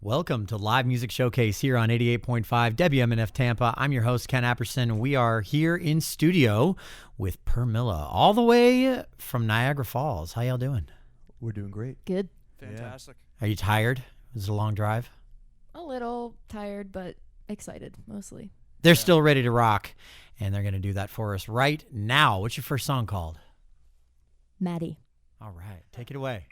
Welcome to Live Music Showcase here on 88.5 WMNF Tampa. I'm your host, Ken Apperson. We are here in studio with Permilla, all the way from Niagara Falls. How y'all doing? We're doing great. Good. Fantastic. Are you tired? Was it a long drive? A little tired, but excited, mostly. They're still ready to rock, and they're going to do that for us right now. What's your first song called? Maddie. All right, take it away.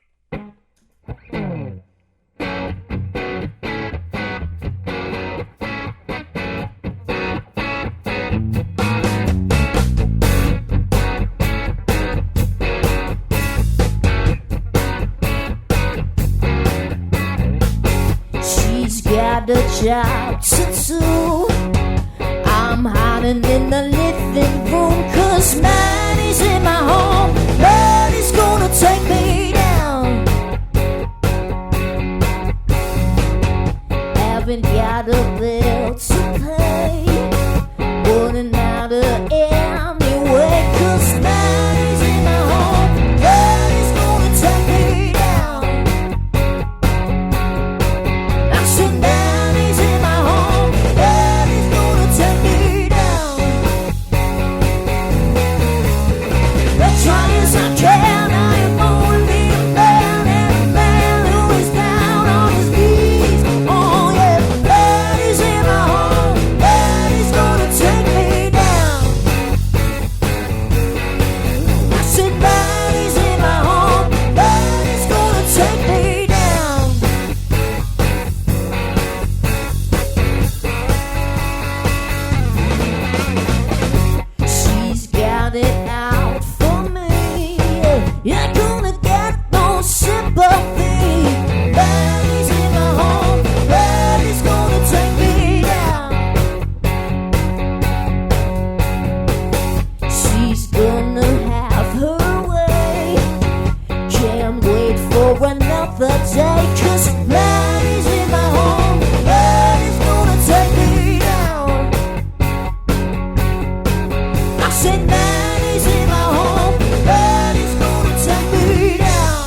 She's got a job to do. I'm hiding in the living room, 'cause Maddie's in my home. Maddie's gonna take me down. Haven't got a bill to pay, wouldn't matter anyway, 'cause Maddie's in my home. Maddie's gonna take me down. I said Maddie's in my home. Maddie's gonna take me down. Let's try as I can. I am only a man, and a man who is down on his knees. Oh yeah, Maddie's in my home. Maddie's gonna take me down. I said Maddie's in my home. Maddie's gonna take me down. She's got it out for me. You're gonna get no sympathy. Maddie's in my home. Maddie's gonna take me down. She's gonna have her way. Can't wait for another day, 'cause Maddie's in my home. Maddie's gonna take me down. I said Maddie's in my home. Maddie's gonna take me down.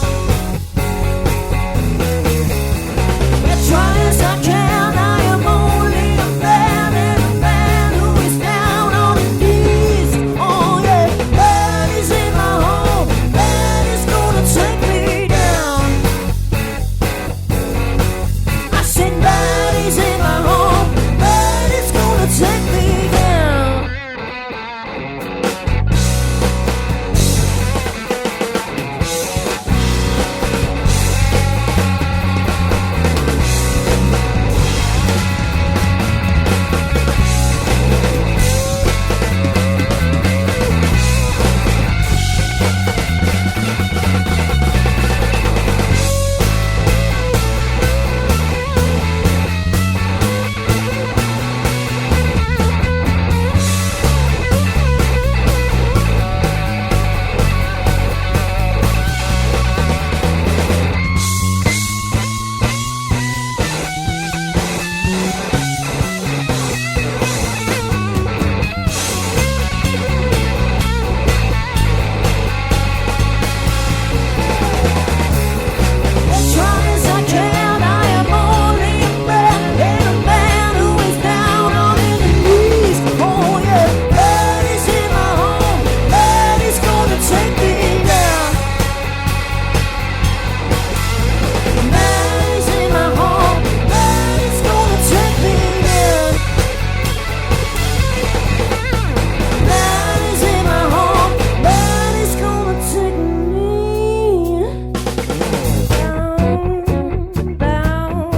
As try as I can, I am only a man, and a man who is down on his knees. Oh yeah, Maddie's in my home. Maddie's gonna take me down. I said Maddie's in my home. Maddie's gonna take me down. As try as I can, I am only a man, and a man who is down on his knees. Oh yeah, Maddie's in my home. Maddie's gonna take me down. Maddie's in my home. Maddie's gonna take me down. Maddie's in my home. Maddie's gonna take me down.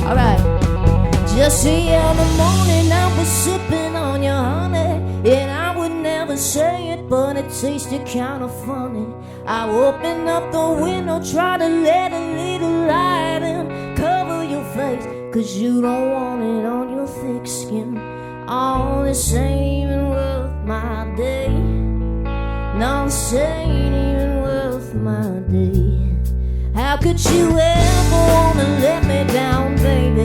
Alright. Just the other morning I was sipping on your honey, and I would never say it, but it tasted kind of funny. I opened up the window, tried to let a little light in, cover your face, 'cause you don't want it on your thick skin. All this ain't even worth my day. No, this ain't even worth my day. How could you ever wanna let me down, baby?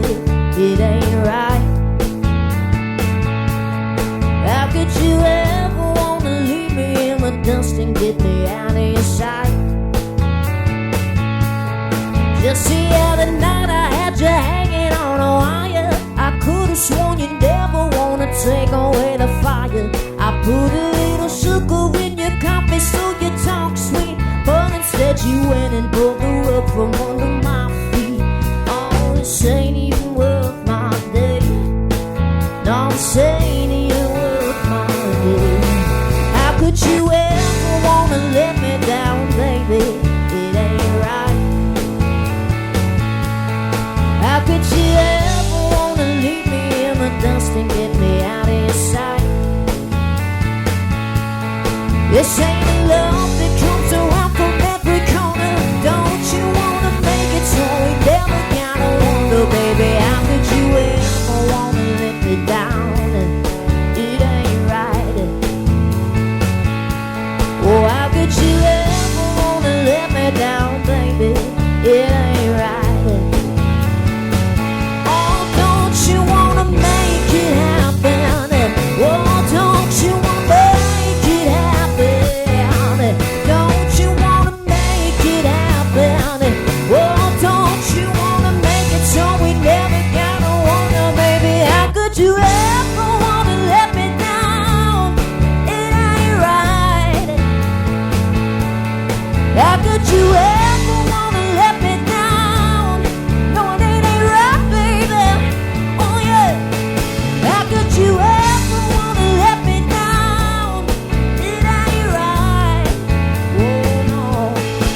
It ain't right. How could you ever wanna leave me in the dust and get me out of your sight? Just the other night I had you hanging on a wire. I could've sworn you never wanna take away the fire. I put a little sugar in your coffee so you talk sweet, but instead you went and pulled the rug from under my feet. Oh, this ain't even worth my day. No, this ain't even worth my day. How could you ever wanna let me down, baby? It ain't right. How could you ever wanna leave me in the dust and get me out of your sight? This ain't a love that comes around from every corner. Don't you wanna make it so we never gotta wonder, baby? How could you ever wanna let me down? It ain't right. Oh, how could you ever wanna let me down, baby? It ain't right. You wanna make it happen? Oh, don't you wanna make it happen? Don't you wanna make it happen? Oh, don't you wanna make it so we never gotta wonder, baby? How could you ever wanna let me down? It ain't right. How could you ever wanna let me down? No, it ain't right, baby. How could you ever wanna let me down? It ain't right. Oh no.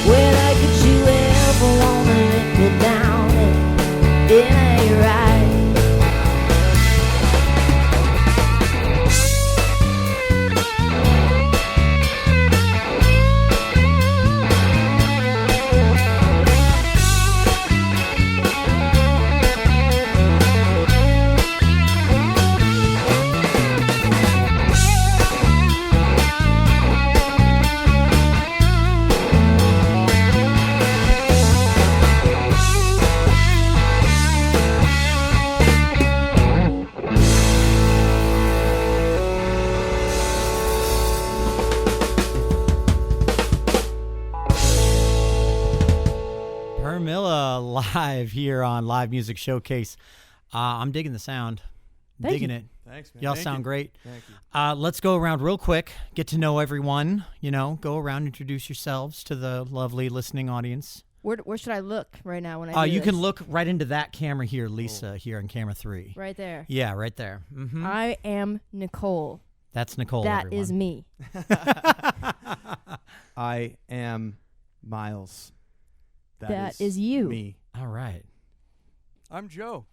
Well, how could you ever wanna let me down? It ain't right. Permilla live here on Live Music Showcase. I'm digging the sound. Thank Digging you. it. Thanks, man. Y'all Thank sound you. great. Thank you. Let's go around real quick, get to know everyone. You know, go around, introduce yourselves to the lovely listening audience. Where should I look right now when I do You can this? look right into that camera here, Lisa, here on camera 3. Right there. Yeah, right there. Mm-hmm. I am Nicole. That's Nicole. That everyone. is me. I am Miles. That is you. Me. All right. I'm Joe.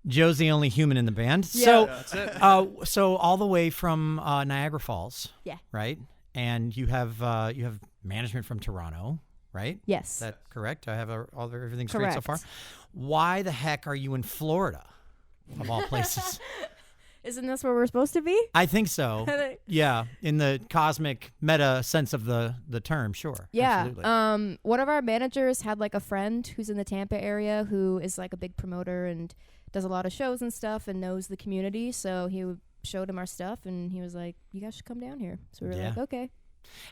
Joe's the only human in the band. Yeah. So, That's it. so all the way from Niagara Falls. Yeah. Right. And you have management from Toronto, right? Yes. Is that correct? I have everything straight so far. Correct. Why the heck are you in Florida, of all places? Isn't this where we're supposed to be? I think so. Yeah, in the cosmic meta sense of the term, sure. Yeah. Absolutely. One of our managers had like a friend who's in the Tampa area who is like a big promoter and does a lot of shows and stuff and knows the community. So he showed him our stuff and he was like, "You guys should come down here." So we were like, "Okay."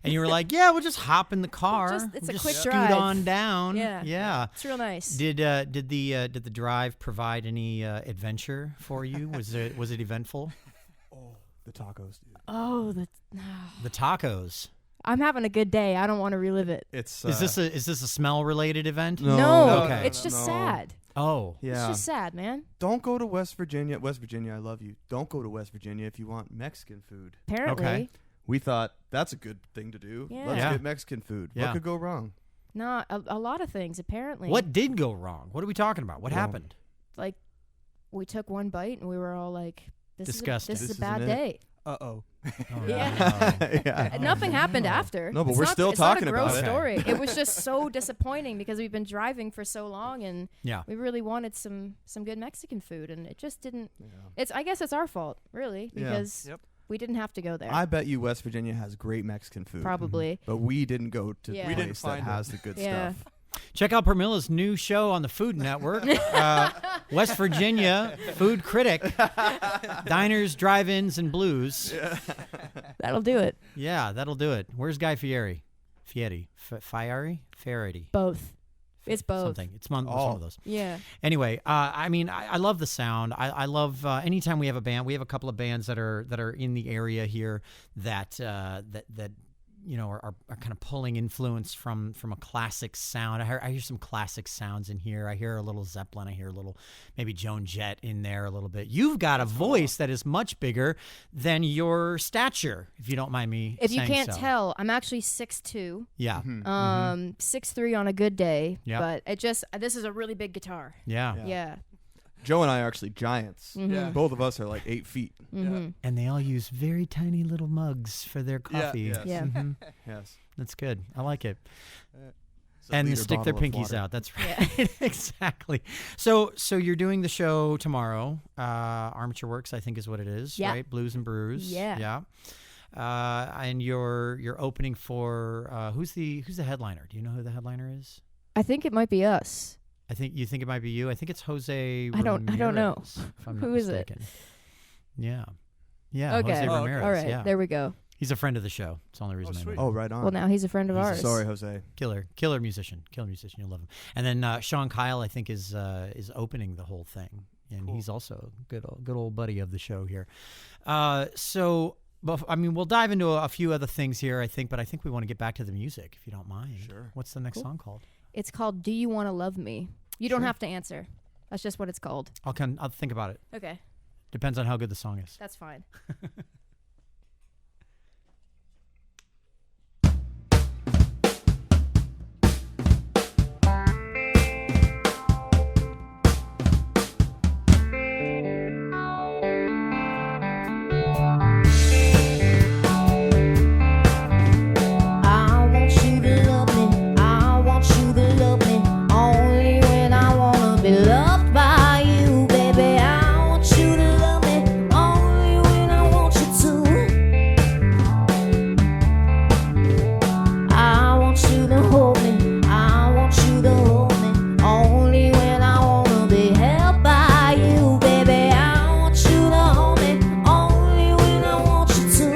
And you were like, "Yeah, we'll just hop in the car. It's We'll a quick scoot drive. on down." Yeah. Yeah. It's real nice. Did the drive provide any adventure for you? Was it eventful? Oh, the tacos, dude. Oh, The tacos. I'm having a good day. I don't want to relive it. It's Is this a smell related event? No, Okay. it's just sad. Oh. Yeah. It's just sad, man. Don't go to West Virginia. West Virginia, I love you. Don't go to West Virginia if you want Mexican food. Apparently. Okay. We thought that's a good thing to do. Yeah. Let's Yeah. get Mexican food. Yeah. What could go wrong? Not a lot of things, apparently. What did go wrong? What are we talking about? What Well, happened? Like, we took one bite and we were all like, Disgusting. This is This a bad isn't it. day. Uh-oh. Oh, Yeah. no. Yeah. Nothing happened after. No, but It's we're not- still it's not talking a about gross it. story. It was just so disappointing because we've been driving for so long and Yeah. we really wanted some good Mexican food and it just didn't. Yeah. I guess it's our fault, really, Yeah. because Yep. We didn't have to go there. I bet you West Virginia has great Mexican food. Probably. But we didn't go to Yeah. the We place didn't that find it. has the good Yeah. stuff. Check out Permilla's new show on the Food Network, West Virginia Food Critic, Diners, Drive-Ins, and Blues. That'll do it. Yeah, that'll do it. Where's Guy Fieri? Fieri? Both. It's both. Something. It's one of those. Yeah. Anyway, I mean, I love the sound. I love anytime we have a band. We have a couple of bands that are in the area here that you know are kind of pulling influence from a classic sound. I hear some classic sounds in here. I hear a little Zeppelin. I hear a little maybe Joan Jett in there a little bit. You've got a voice that is much bigger than your stature, if you don't mind me If saying you can't so. tell, I'm actually 6'2". Yeah. 6'3" on a good day. Yeah. But this is a really big guitar. Yeah. Yeah. Joe and I are actually giants. Yeah. Both of us are like 8 feet. Mhm. And they all use very tiny little mugs for their coffee. yes. Yeah. Mhm. Yes. That's good. I like it. It's a And they liter stick their bottle of pinkies water. out. That's right. Exactly. So you're doing the show tomorrow. Armature Works, I think, is what it is, Yeah. right? Blues and Brews. Yeah. And you're opening for who's the headliner? Do you know who the headliner is? I think it might be us. You think it might be you. I think it's Jose. I don't know. Ramirez, if I'm not Who is it? mistaken. Yeah. Yeah. Okay. Jose Oh, okay. Ramirez. All right. Yeah. There we go. He's a friend of the show. It's the only reason I know. sweet. Oh, right on. Well, now he's a friend of ours. Sorry, Jose. Killer musician. You'll love him. And then Sean Kyle, I think, is opening the whole thing, and he's also a good old buddy of the show here. But I mean, we'll dive into a few other things here, I think, but I think we want to get back to the music, if you don't mind. Sure. What's the next Cool. song called? It's called "Do You Want to Love Me." You don't Sure. have to answer. That's just what it's called. I'll think about it. Okay, Depends on how good the song is. that's fine. I want you to love me. I want you to love me. Only when I wanna be loved by you, baby. I want you to love me. Only when I want you to. I want you to hold me. I want you to hold me. Only when I wanna be held by you, baby. I want you to hold me. Only when I want you to.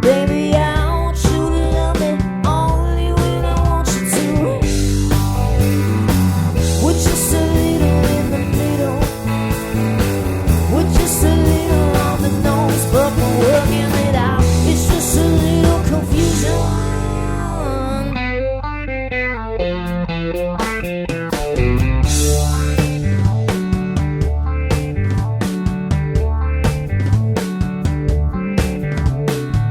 Baby, I want you to love me only when I want you to. With just a little in the middle, with just a little on the nose, but we're working it out. It's just a little confusion.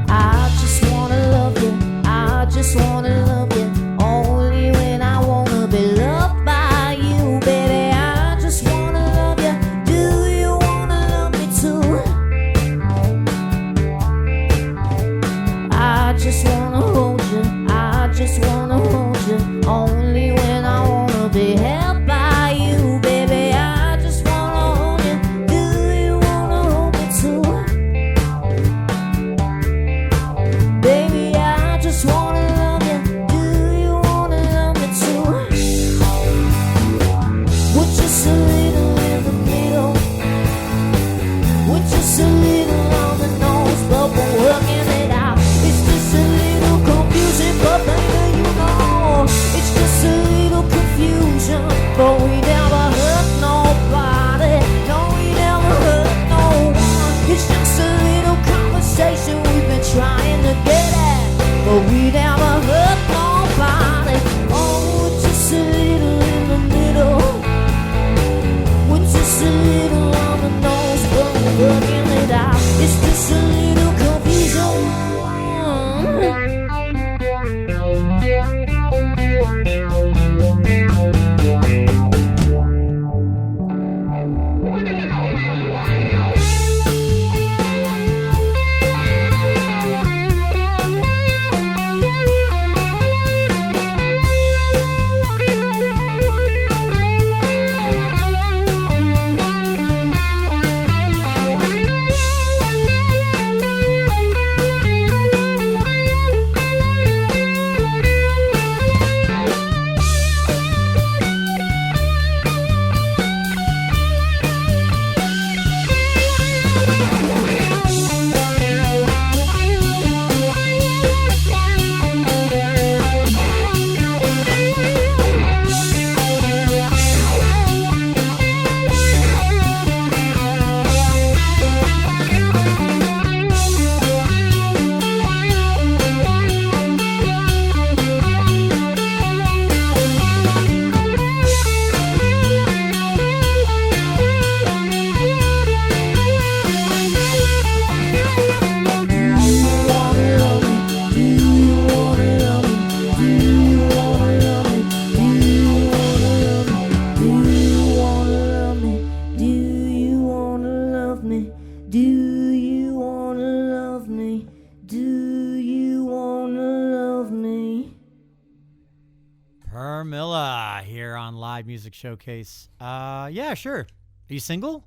I just wanna love you. I just wanna love you. Only when I wanna be loved by you, baby. I just wanna love you. Do you wanna love me too? I just wanna hold you. I just wanna hold you. Only when I wanna be held by you, baby. I just wanna hold you. Do you wanna hold me too? Baby, I just wanna love you. Do you wanna love me too? With just a little in the middle, with just a little on the nose, but we're working it out. It's just a little Permilla here on Live Music Showcase. Yeah, sure. Are you single?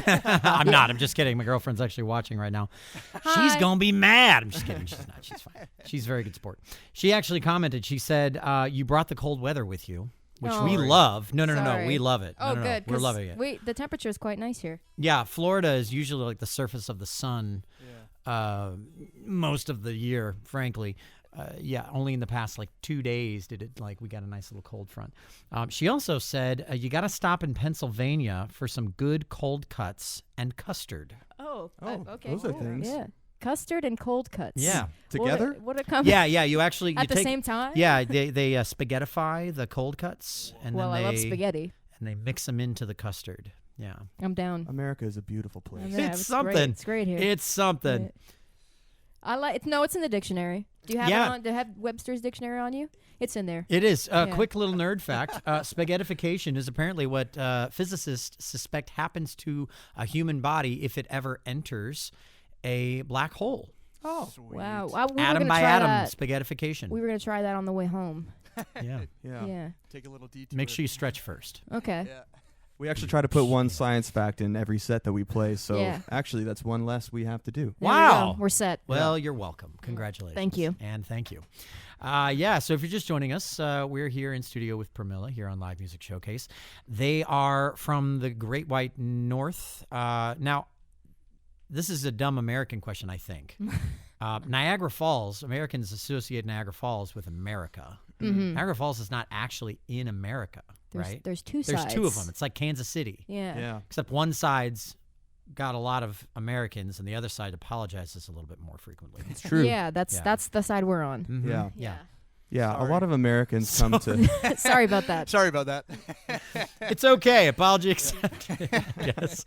I'm not. I'm just kidding. My girlfriend's actually watching right now. She's going to be mad. I'm just kidding. She's not. She's fine. She's a very good sport. She actually commented. She said, you brought the cold weather with you, which we love. No. We love it. Oh, no. good. We're loving it. Wait, the temperature is quite nice here. Yeah, Florida is usually like the surface of the sun most of the year, frankly. Only in the past 2 days did it we got a nice little cold front. She also said you got to stop in Pennsylvania for some good cold cuts and custard. Oh, okay. Those are things. Yeah, custard and cold cuts. Yeah, together. What a combo. Yeah. You actually at the same time. Yeah, they spaghettify the cold cuts and Well, then I love spaghetti. and they mix them into the custard. Yeah, I'm down. America is a beautiful place. Yeah, it's great. something. It's great here. It's something. I like it. No, it's in the dictionary. Do you have it Yeah. on? Do you have Webster's dictionary on you? It's in there. It is. Quick little nerd fact. Spaghettification is apparently what physicists suspect happens to a human body if it ever enters a black hole. Oh, Wow. We were Atom gonna by try atom that. spaghettification. We were going to try that on the way home. Yeah. Yeah. Take a little detour. Make sure you stretch first. Okay. Yeah. We actually try to put one science fact in every set that we play, so Yeah. actually that's one less we have to do. There we Wow. go. We're set. Well, you're welcome. Congratulations. Thank you. And thank you. So if you're just joining us, we're here in studio with Permilla here on Live Music Showcase. They are from the Great White North. Now, this is a dumb American question, I think. Niagara Falls, Americans associate Niagara Falls with America. Mm-hmm. Niagara Falls is not actually in America, right? There's two sides. There's two of them. It's like Kansas City. Yeah. Except one side's got a lot of Americans, and the other side apologizes a little bit more frequently. It's true. Yeah, that's the side we're on. Mhm. Yeah. Yeah. Yeah, Sorry. a lot of Americans come to. Sorry about that. Sorry about that. It's okay. Apology accepted. Yes.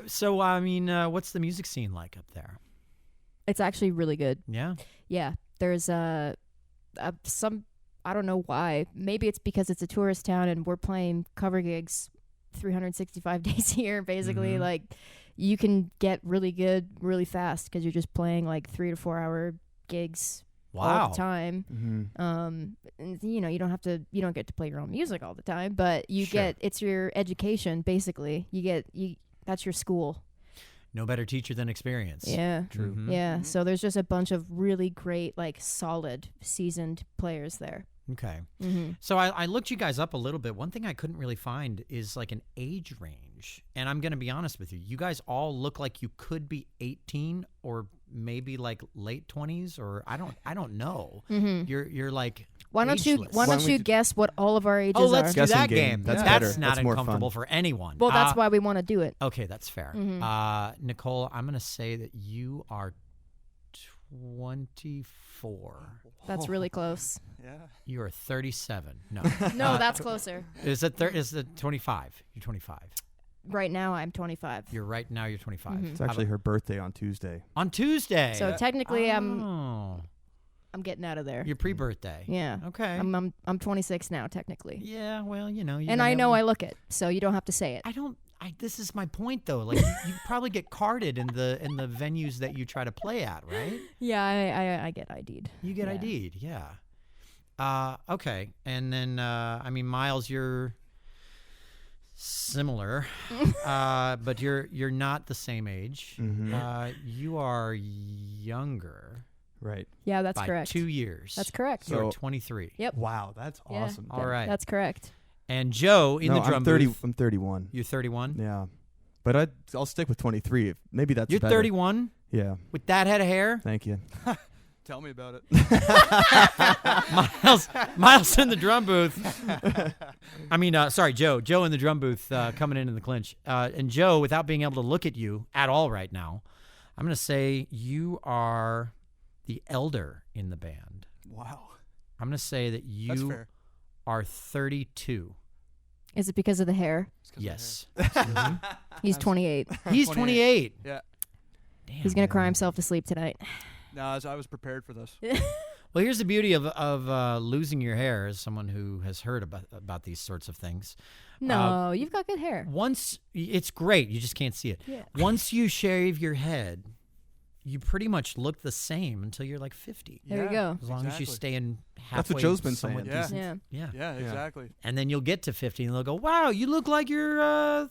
So, I mean, what's the music scene like up there? It's actually really good. Yeah. Yeah. There's some, I don't know why. Maybe it's because it's a tourist town and we're playing cover gigs 365 days a year, basically. Mhm. Like, you can get really good really fast because you're just playing 3 to 4 hour gigs all Wow. the time. Mhm. And, you don't get to play your own music all the time, but you Sure. it's your education, basically. That's your school. No better teacher than experience. Yeah. True. Mhm. Yeah. So there's just a bunch of really great, solid, seasoned players there. Okay. Mm-hmm. So I looked you guys up a little bit. One thing I couldn't really find is an age range. And I'm going to be honest with you. You guys all look like you could be 18 or maybe late 20s or I don't know. Mm-hmm. You're Why don't ageless. you guess what all of our ages Oh, let's are? do Guessing that game. game. That's That's better. not That's more fun. uncomfortable for anyone. Well, that's why we want to do it. Okay, that's fair. Mhm. Nicole, I'm going to say that you are 24. That's really close. Yeah. You are 37. No. No, that's closer. Is it 25? You're 25. Right now, I'm 25. You're right now. You're 25. Mhm. It's actually her birthday on Tuesday. On Tuesday. So technically, Oh. I'm getting out of there. Your pre-birthday. Yeah. Okay. I'm 26 now, technically. Yeah. Well, you And I know I look it, so you don't have to say it. This is my point, though. You probably get carded in the venues that you try to play at, right? Yeah, I get ID'd. You get Yeah. ID'd. Yeah. Okay. And then, Miles, you're similar, but you're not the same age. Mhm. You are younger Right. Yeah, that's by correct. 2 years. That's correct. You're So- 23. Yep. Wow, that's Yeah. awesome. All right. That's correct. And Joe in no, the drum I'm 30. booth. I'm 31. You're 31. Yeah, but I'll stick with 23. Maybe that's You're better. 31 Yeah. with that head of hair. Thank you. Tell me about it. Miles in the drum booth. Joe. Joe in the drum booth coming in the clinch. And Joe, without being able to look at you at all right now, I'm going to say you are the elder in the band. Wow. I'm going to say that That's you fair. are 32. Is it because of the hair? It's 'cause of Yes. He's 28. He's 28. Yeah. Damn. He's gonna cry himself to sleep tonight. No, I was prepared for this. Well, here's the beauty of losing your hair as someone who has heard about these sorts of things. No, you've got good hair. Once it's great, you just can't see it. Yeah. Once you shave your head, you pretty much look the same until you're like 50. There you go. As long as you stay in halfway. That's what Joe's been somewhat saying. Yeah. decent. Yeah. Yeah. Yeah, exactly. And then you'll get to 50 and they'll go, wow, you look like you're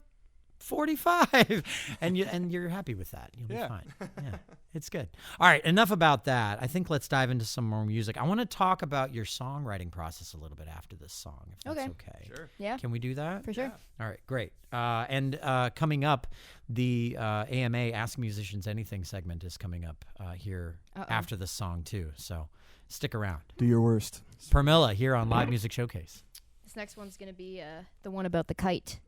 45. and you're happy with that. You'll be fine. Yeah. It's good. All right. Enough about that. I think let's dive into some more music. I want to talk about your songwriting process a little bit after this song, if that's okay. Sure. Yeah. Can we do that? For sure. All right, great. And coming up, the AMA Ask Musicians Anything segment is coming up here after this song, too. So stick around. Do your worst. Permilla here on Live Music Showcase. This next one's going to be the one about the kite.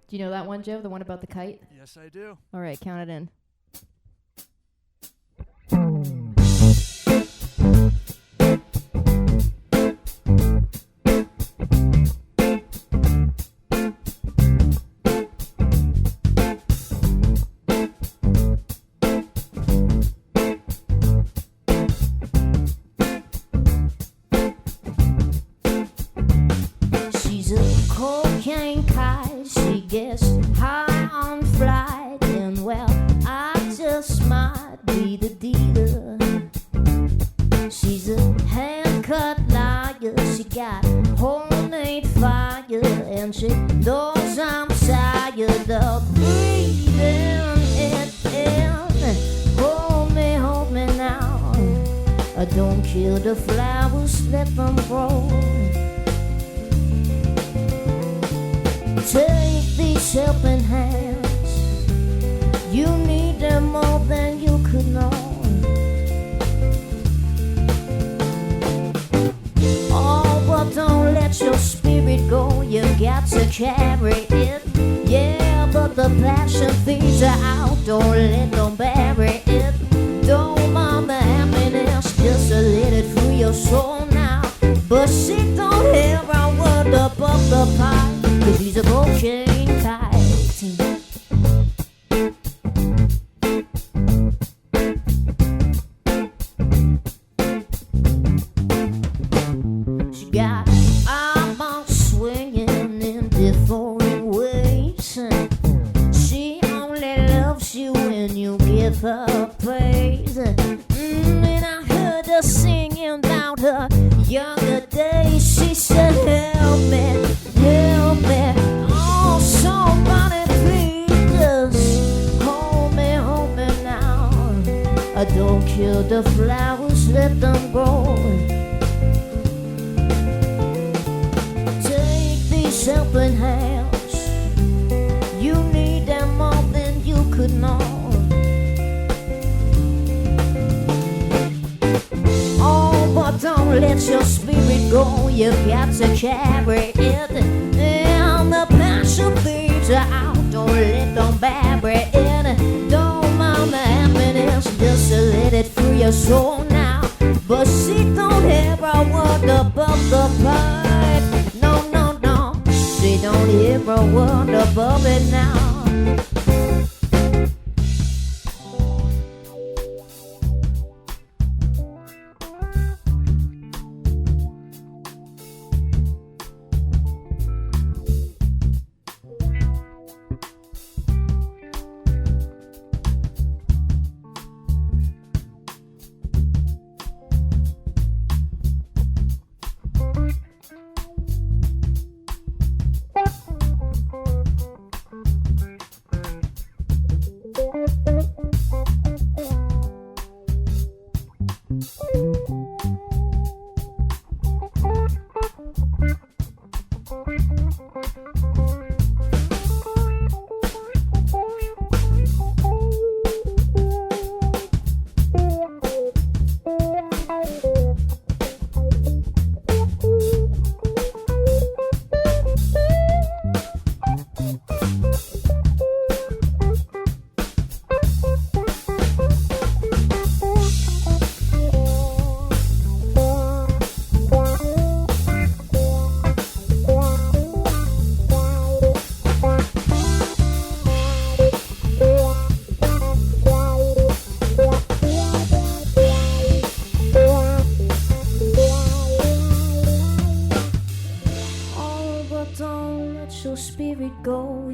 Do you know that one, Joe? The one about the kite? Yes, I do. All right, count it in. She's a cocaine kite. She gets high on flight, and well, I just might be the dealer. She's a hand-cut liar. She got homemade fire, and she knows I'm tired of breathing it in. Hold me now. I don't kill the flowers, let them grow. Take these helping hands. You need them more than you could know. Oh, but don't let your spirit go. You got to carry it. Yeah, but the passion feeds her out. Don't let them bury it. Don't mind the happiness, just let it free your soul now. But she don't hear a word above the pie. 'Cause he's a cocaine kite. She got eyeballs swinging in different ways. She only loves you when you give her praise. And I heard her singing about her younger days. She said, help me. Oh, somebody please hold me now. I don't kill the flowers, let them grow. Take these helping hands. You need them more than you could know. Oh, but don't let your spirit go. You got to carry it. And the passion feeds her out. Don't let them bury it. Don't mind the happiness, just let it free your soul now. But she don't hear a word above the pipe. No, she don't hear a word above it now.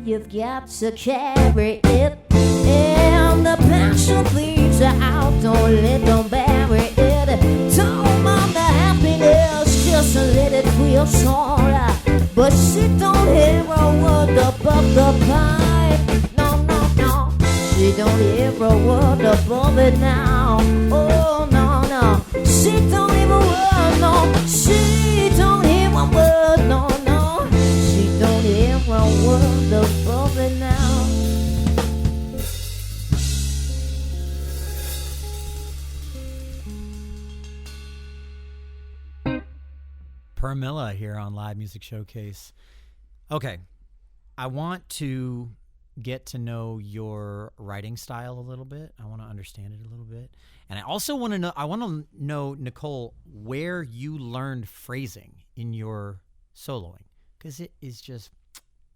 You've got to carry it. the thieves out, don't let them bury it. Don't mind the happiness, just let it feel so right. But she don't hear a word above the pine. No, no, no. She don't hear a word above it now. Oh, no, no. She don't hear a word, no. She don't hear a word, no, no. She don't hear a word above it now. Permilla here on Live Music Showcase. Okay, I want to get to know your writing style a little bit. I want to understand it a little bit. And I also want to know, Nicole, where you learned phrasing in your soloing. Because it is just,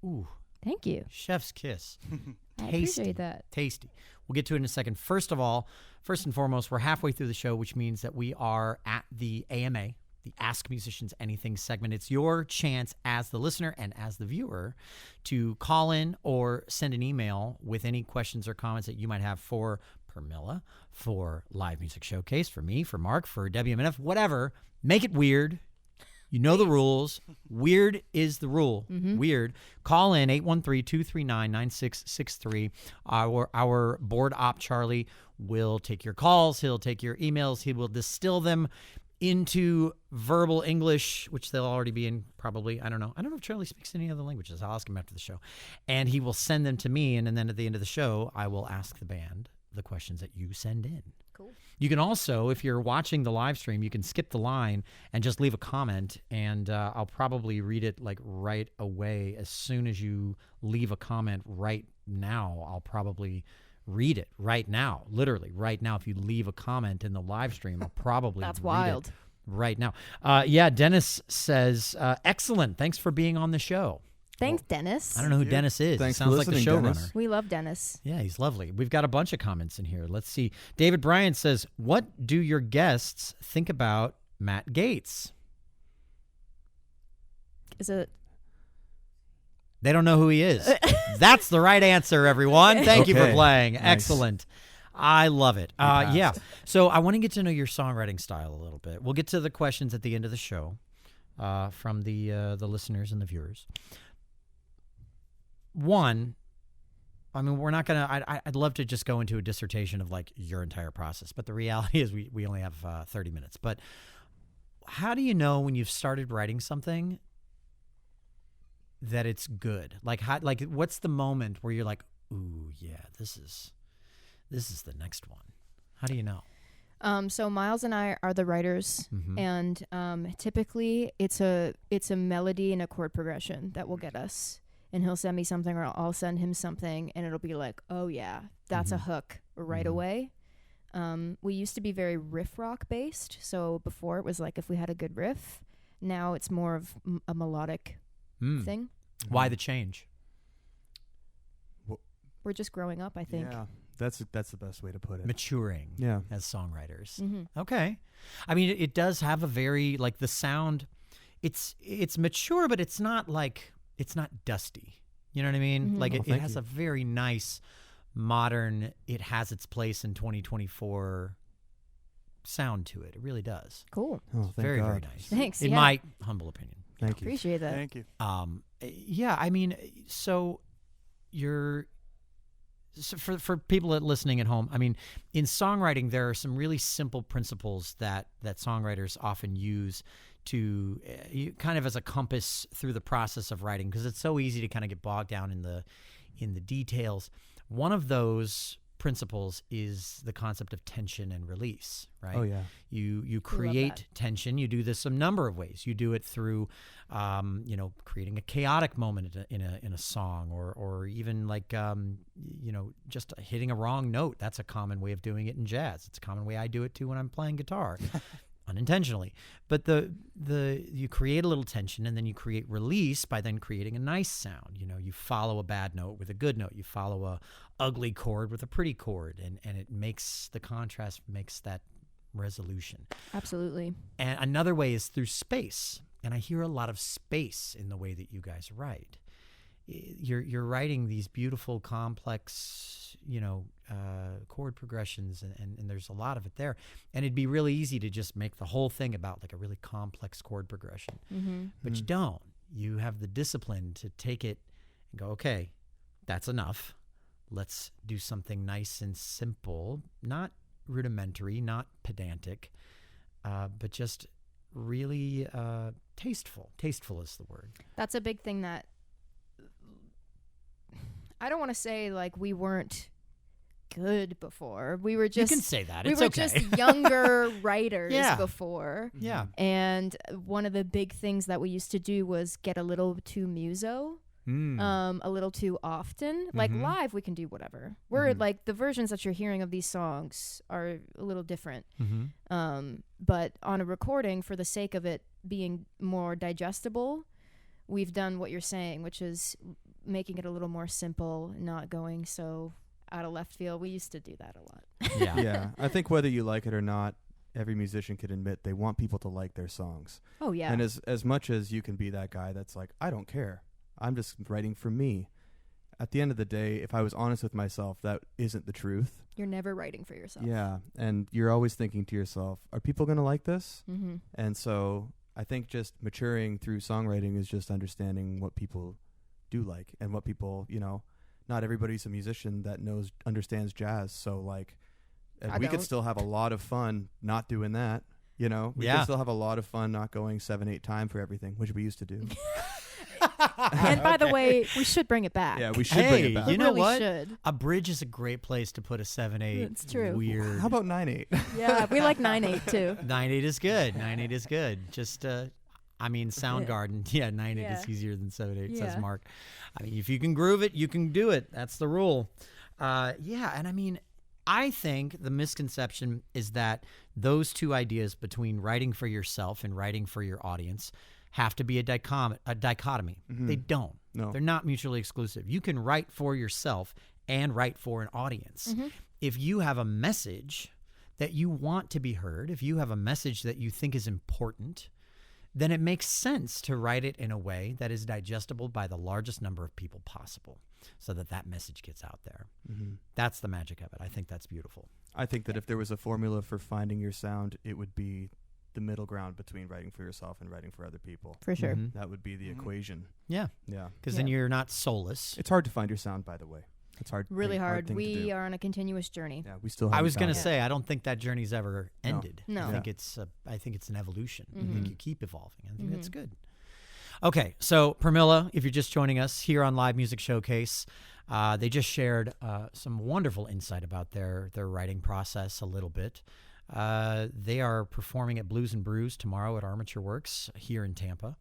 ooh. Thank you. Chef's kiss. I Tasty. appreciate that. Tasty. We'll get to it in a second. First and foremost, we're halfway through the show, which means that we are at the AMA, the Ask Musicians Anything segment. It's your chance as the listener and as the viewer to call in or send an email with any questions or comments that you might have for Permilla, for Live Music Showcase, for me, for Mark, for WMNF, whatever. Make it weird. You know the rules. Weird is the rule. Mm-hmm. Weird. Call in 813-239-9663. Our board op, Charlie, will take your calls. He'll take your emails. He will distill them into verbal English, which they'll already be in probably. I don't know if Charlie speaks any other languages. I'll ask him after the show. And he will send them to me, and then at the end of the show, I will ask the band the questions that you send in. Cool. You can also, if you're watching the live stream, you can skip the line and just leave a comment, and I'll probably read it like right away. As soon as you leave a comment right now, I'll probably read it right now, literally right now. If you leave a comment in the live stream, I'll probably That's read wild. it right now. Yeah, Dennis says, excellent. Thanks for being on the show. Thanks, Dennis. I don't know who Dennis is. Thanks Sounds for like the listening, showrunner. Dennis. We love Dennis. Yeah, he's lovely. We've got a bunch of comments in here. Let's see. David Bryan says, what do your guests think about Matt Gates? Is it? They don't know who he is. That's the right answer, everyone. Thank you for Okay. playing. Nice. Excellent. I love it. passed. Yeah. So I want to get to know your songwriting style a little bit. We'll get to the questions at the end of the show from the listeners and the viewers. One, I mean, we're not going to, I'd love to just go into a dissertation of like your entire process, but the reality is we only have 30 minutes. But how do you know when you've started writing something that it's good? Like what's the moment where you're like, ooh, yeah, this is the next one? How do you know? So Miles and I are the writers, Mhm. and typically it's a melody and a chord progression that will get us. And he'll send me something, or I'll send him something, and it'll be like, oh yeah, that's a hook right away. We used to be very riff rock based, so before it was like if we had a good riff. Now it's more of a melodic thing. Why the change? We're just growing up, I think. Yeah, that's the best way to put it. Maturing Yeah. as songwriters. Mm-hmm. Okay. I mean, it does have a very, like, the sound, it's mature, but it's not like, it's not dusty. You know what I mean? Mhm. Like Oh, it thank has you. a very nice, modern, it has its place in 2024 sound to it. It really does. Cool. Oh, thank Very, God. very nice. Thanks. In yeah. my humble opinion. Thank you. Appreciate that. Thank you. Yeah, I mean, so for people listening at home, I mean, in songwriting, there are some really simple principles that songwriters often use to kind of as a compass through the process of writing, because it's so easy to kind of get bogged down in the details. One of those principles is the concept of tension and release, right? Oh yeah. You create tension. You do this a number of ways. You do it through, creating a chaotic moment in a song, or even like, just hitting a wrong note. That's a common way of doing it in jazz. It's a common way I do it too when I'm playing guitar, unintentionally. But you create a little tension, and then you create release by then creating a nice sound. You follow a bad note with a good note. You follow a ugly chord with a pretty chord, and it makes the contrast, makes that resolution. Absolutely. And another way is through space. And I hear a lot of space in the way that you guys write. you're writing these beautiful, complex, chord progressions, and there's a lot of it there. And it'd be really easy to just make the whole thing about like a really complex chord progression. But you don't. You have the discipline to take it and go, okay, that's enough. Let's do something nice and simple, not rudimentary, not pedantic, but just really tasteful. Tasteful is the word. That's a big thing that I don't want to say like we weren't good before. We were just you can say that. We It's were okay. just younger writers Yeah. before. Yeah. And one of the big things that we used to do was get a little too muso. A little too often. Like live we can do whatever. We're like the versions that you're hearing of these songs are a little different. But on a recording, for the sake of it being more digestible, we've done what you're saying, which is making it a little more simple, not going so out of left field. We used to do that a lot. Yeah. Yeah, I think whether you like it or not, every musician can admit they want people to like their songs. Oh yeah. And as much as you can be that guy that's like, I don't care, I'm just writing for me. At the end of the day, if I was honest with myself, that isn't the truth. You're never writing for yourself. Yeah, and you're always thinking to yourself, are people going to like this? Mm-hmm. And so I think just maturing through songwriting is just understanding what people do like and what people, not everybody's a musician that understands jazz. So like, and we could still have a lot of fun not doing that. We could still have a lot of fun not going 7/8 time for everything, which we used to do. And by the way, we should bring it back. Yeah, we should bring Hey, it back. you know really what? should. A bridge is a great place to put a 7/8. It's true. Weird. How about 9/8? Yeah, we like 9/8 too. 9/8 is good. 9/8 is good. Just, Soundgarden. Yeah, 9/8 Yeah. is easier than 7/8, says Yeah. Mark. I mean, if you can groove it, you can do it. That's the rule. I think the misconception is that those two ideas between writing for yourself and writing for your audience have to be a dichotomy. They don't. No. They're not mutually exclusive. You can write for yourself and write for an audience. If you have a message that you want to be heard, if you have a message that you think is important, then it makes sense to write it in a way that is digestible by the largest number of people possible so that message gets out there. That's the magic of it. I think that's beautiful. I think that if there was a formula for finding your sound, it would be the middle ground between writing for yourself and writing for other people. For sure. That would be the equation. Yeah. Yeah. Because then you're not soulless. It's hard to find your sound, by the way. It's hard. Really hard. thing to We do. are on a continuous journey. Yeah, we still. I was going going to say, I don't think that journey's ever No. ended. No. I think it's an evolution. I think you keep evolving. I think that's good. Okay, so Permilla, if you're just joining us here on Live Music Showcase, they just shared some wonderful insight about their writing process a little bit. They are performing at Blues and Brews tomorrow at Armature Works here in Tampa.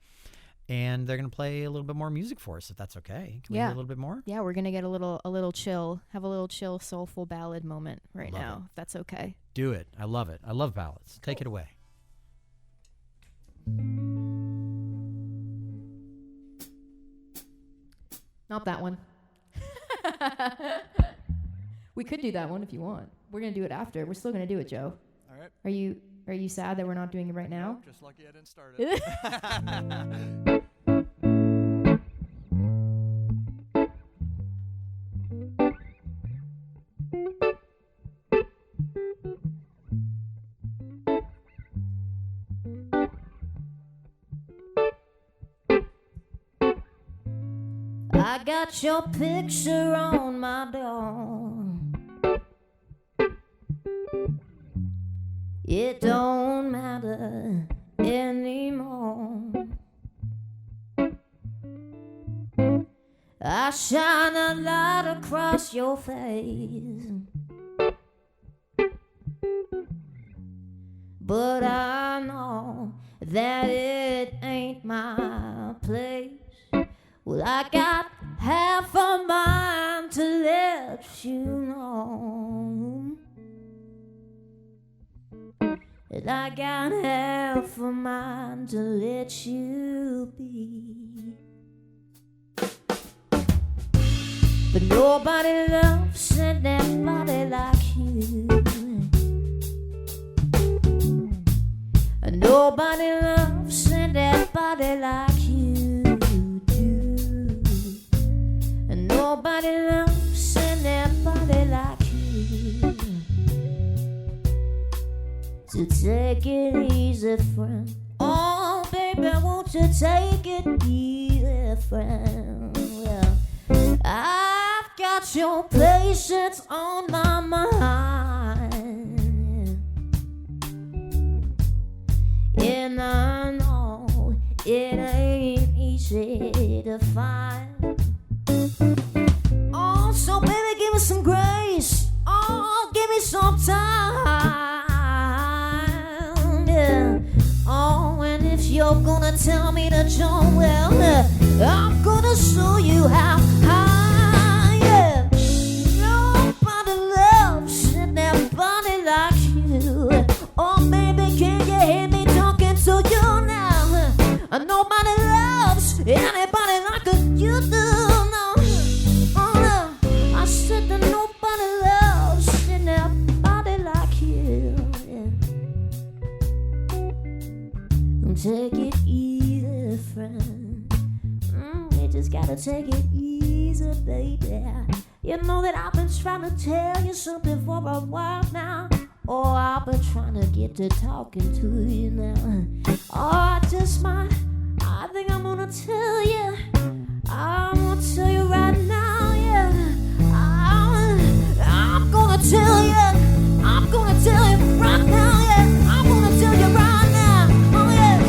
And they're going to play a little bit more music for us, if that's okay. Can we hear a little bit more? Yeah, we're gonna get a little chill, have a little chill, soulful ballad moment right Love now. it. If that's okay. Do it. I love it. I love ballads. Take it away. Not that one. We could do that one if you want. We're gonna do it after. We're still gonna do it, Joe. All right. Are you sad that we're not doing it right now? Just lucky I didn't start it. I got your picture on my door. It don't matter anymore. I shine a light across your face, but I know that it ain't my place. Well, I got half a mind to let you know, and I got half a mind to let you be. But nobody loves anybody like you, and nobody loves anybody like you do. nobody loves anybody like you. So take it easy, friend. Oh, baby, won't you take it easy, friend? Well, I've got your patience on my mind, and I know it ain't easy to find. Oh, so baby, give me some grace. Oh, give me some time. Yeah. Oh, and if you're gonna tell me to jump, well, I'm gonna show you how high. Yeah. Nobody loves anybody like you. Oh, baby, can you hear me talking to you now? Nobody loves anybody like you do. No. Oh, no. I said that nobody loves anybody like you. Yeah. Take it easy, friend. You just gotta take it easy, baby. You know that I've been trying to tell you something for a while now. Oh, I've been trying to get to talking to you now. Oh, I think I'm gonna tell you. I'm gonna tell you right now, yeah. I'm gonna tell you. I'm gonna tell you right now, yeah. I'm gonna tell you right now, oh yeah.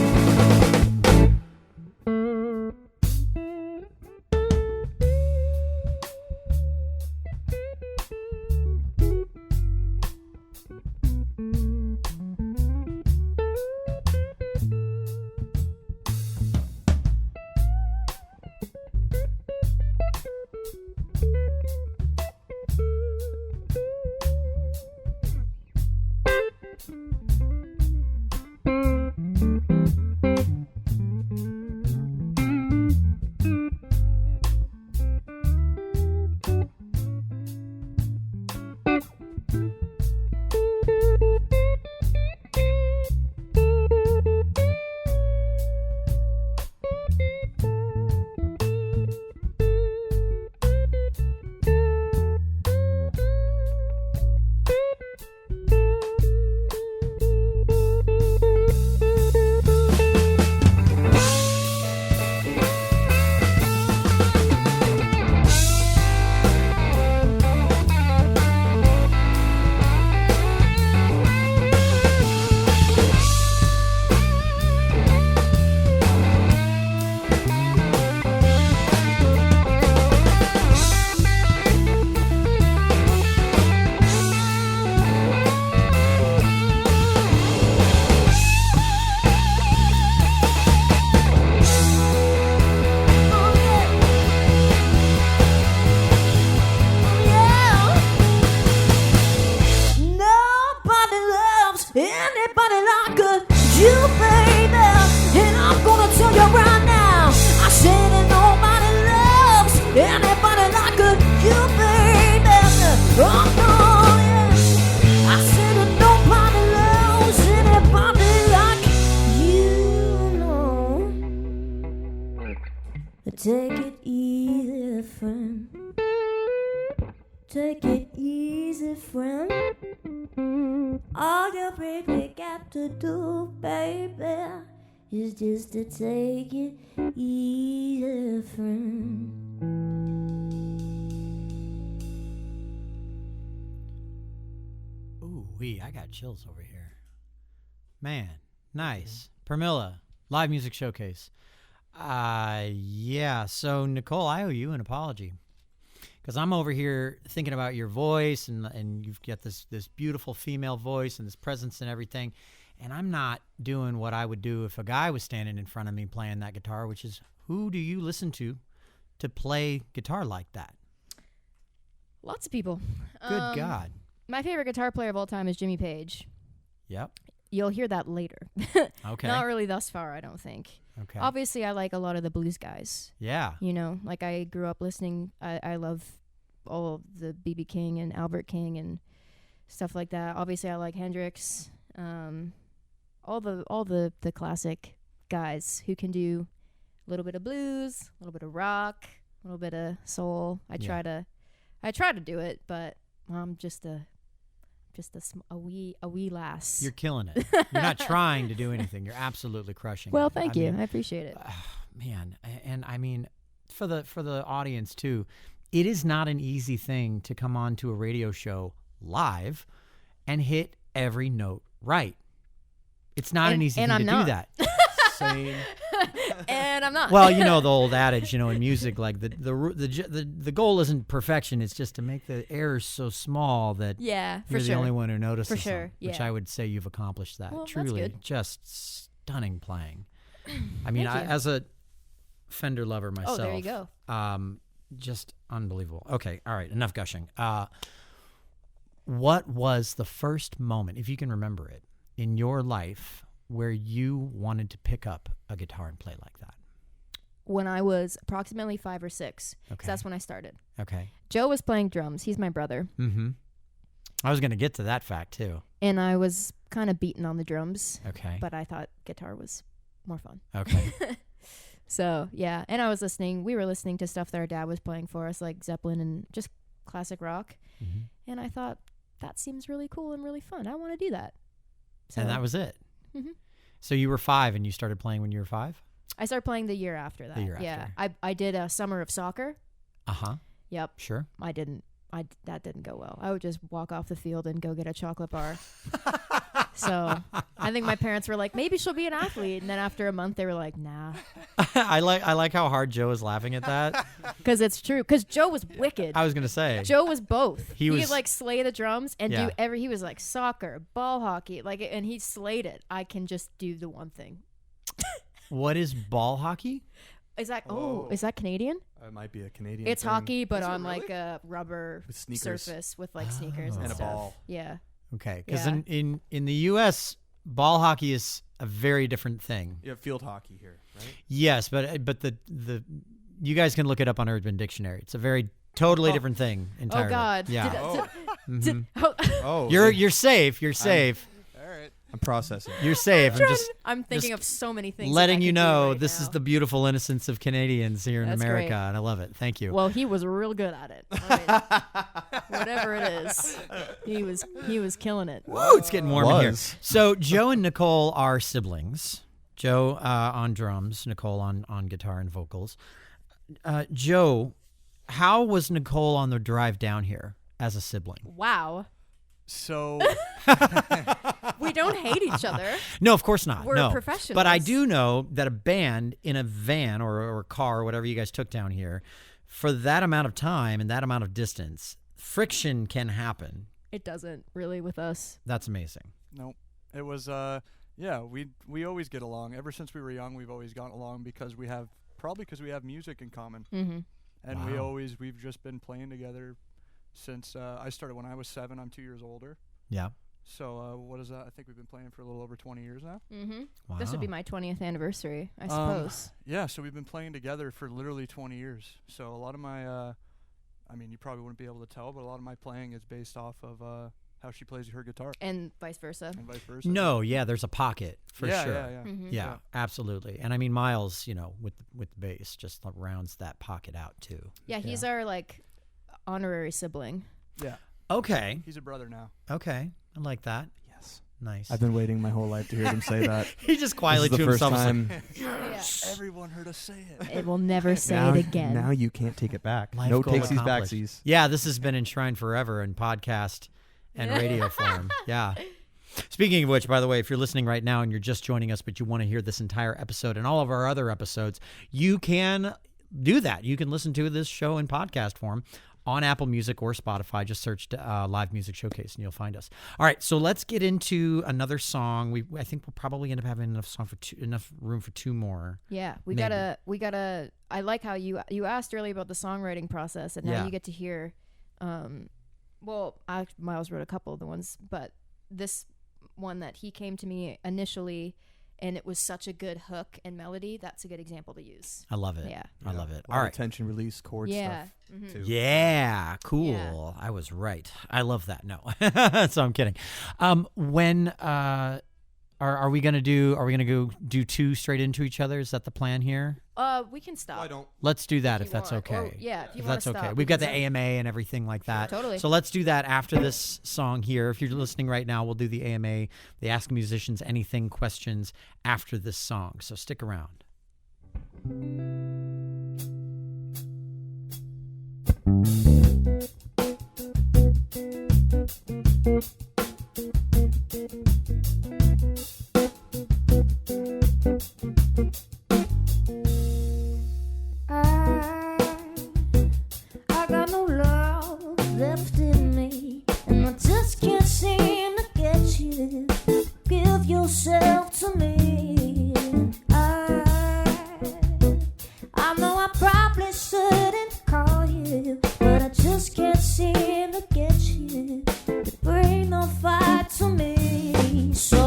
Anybody like you, baby. And I'm gonna tell you right now, I said that nobody loves anybody like you, baby. Oh no, yeah. I said that nobody loves anybody like you, no. Take it easy, friend. Take it easy, friend. All you really got to do, baby, is just to take it easy, friend. Ooh, I got chills over here. Man, nice. Permilla, live music showcase. Yeah, so Nicole, I owe you an apology. Because I'm over here thinking about your voice, and you've got this beautiful female voice and this presence and everything, and I'm not doing what I would do if a guy was standing in front of me playing that guitar, which is, who do you listen to play guitar like that? Lots of people. Good God. My favorite guitar player of all time is Jimmy Page. Yep. You'll hear that later. Okay. Not really thus far, I don't think. Okay. Obviously, I like a lot of the blues guys. Yeah. You know, like I grew up listening. I love all of the B.B. King and Albert King and stuff like that. Obviously, I like Hendrix. All the classic guys who can do a little bit of blues, a little bit of rock, a little bit of soul. I try to do it, but I'm just a wee lass. You're killing it. You're not trying to do anything. You're absolutely crushing it. Well, thank you. mean, I appreciate it. man. And I mean, for the audience too, it is not an easy thing to come on to a radio show live and hit every note right. It's not an easy thing to do that. Same. And I'm not. Well, you know the old adage, in music, like the goal isn't perfection; it's just to make the errors so small that yeah, you're for the sure. only one who notices For sure, them. Which yeah. I would say you've accomplished that. Well, that's Truly, good. just stunning playing. I mean, Thank you. as a Fender lover myself, Oh, there you go. Just unbelievable. Okay, all right, enough gushing. What was the first moment, if you can remember it, in your life where you wanted to pick up a guitar and play like that? When I was approximately 5 or 6, 'cause Okay. that's when I started. Okay. Joe was playing drums. He's my brother. Mm-hmm. I was going to get to that fact, too. And I was kind of beating on the drums, Okay. but I thought guitar was more fun. Okay. So, yeah. And we were listening to stuff that our dad was playing for us, like Zeppelin and just classic rock. Mm-hmm. And I thought, that seems really cool and really fun. I want to do that. So, And that was it. Mhm. So you were 5 and you started playing when you were 5? I started playing the year after that. The year yeah. after. I did a summer of soccer. Uh-huh. Yep. Sure. That didn't go well. I would just walk off the field and go get a chocolate bar. So I think my parents were like, maybe she'll be an athlete. And then after a month, they were like, nah. I like how hard Joe is laughing at that. Because it's true. Because Joe was wicked. I was going to say. Joe was both. He could was- like slay the drums and Yeah. he was like soccer, ball hockey, and he slayed it. I can just do the one thing. What is ball hockey? Is that Whoa. is that Canadian? It might be a Canadian. It's thing. hockey, but Is it on really? like a rubber With sneakers. surface with like sneakers and And a stuff. ball. Yeah. Okay. Because Yeah. in the U.S., ball hockey is a very different thing. You have field hockey here, right? Yes, but the you guys can look it up on Urban Dictionary. It's a very totally different thing entirely. Oh God. Yeah. Oh, You're safe. You're safe. All right. I'm processing. You're safe. I'm just I'm thinking just of so many things. that I letting you could do know right this is now. the beautiful innocence of Canadians here in That's America, great. and I love it. Thank you. Well, he was real good at it. I mean, whatever it is, he was killing it. Woo, it's getting warm in here. Was. So Joe and Nicole are siblings. Joe on drums, Nicole on guitar and vocals. Joe, how was Nicole on the drive down here as a sibling? Wow. So We don't hate each other. No, of course not. We're no. professionals. But I do know that a band in a van or a car or whatever you guys took down here, for that amount of time and that amount of distance, friction can happen. It doesn't really with us. That's amazing. no, it was yeah. We always get along. Ever since we were young, we've always gotten along because we have music in common, Mm-hmm. and Wow. we've just been playing together since I started when I was 7. I'm 2 years older. Yeah. So what is that? I think we've been playing for a little over 20 years now. Mm-hmm. Wow. This would be my 20th anniversary, I suppose. Yeah, so we've been playing together for literally 20 years. So a lot of my, I mean, you probably wouldn't be able to tell, but a lot of my playing is based off of how she plays her guitar And vice versa. and vice versa. No, yeah, there's a pocket for yeah, sure. Yeah, Mhm. Yeah, absolutely. And I mean, Miles, with the bass just rounds that pocket out too. Yeah, he's our like honorary sibling. Yeah. Okay. He's a brother now. Okay. I like that. Yes. Nice. I've been waiting my whole life to hear them say that. He just quietly This is to the first himself. time. Everyone heard us say it. It will never say now, it again. now you can't take it back. Life no goal takesies accomplished. backsies. Yeah, this has been enshrined forever in podcast and radio form. Yeah. Speaking of which, by the way, if you're listening right now and you're just joining us, but you want to hear this entire episode and all of our other episodes, you can do that. You can listen to this show in podcast form on Apple Music or Spotify. Just search Live Music Showcase and you'll find us. All right, so let's get into another song. I think we'll probably end up having enough room for 2 more. Yeah, we Maybe. gotta. I like how you asked earlier about the songwriting process, and now Yeah. you get to hear. Miles wrote a couple of the ones, but this one that he came to me initially, and it was such a good hook and melody. That's a good example to use. I love it. Yeah. I love it. A lot All of right. tension release chord Yeah. stuff Mhm. too. Yeah, cool. Yeah. I was right. I love that. No, so I'm kidding. When Are we gonna go do two straight into each other? Is that the plan here? We can stop. I don't. Let's do that If if you that's want. okay. Or, yeah, if you if wanna that's okay. stop, We've got the because AMA and everything like that. Totally. So let's do that after this song here. If you're listening right now, we'll do the AMA, the Ask Musicians Anything questions after this song. So stick around. I got no love left in me, and I just can't seem to get you. Give yourself to me. I know I probably shouldn't call you, but I just can't seem to get you to bring no fight to me. So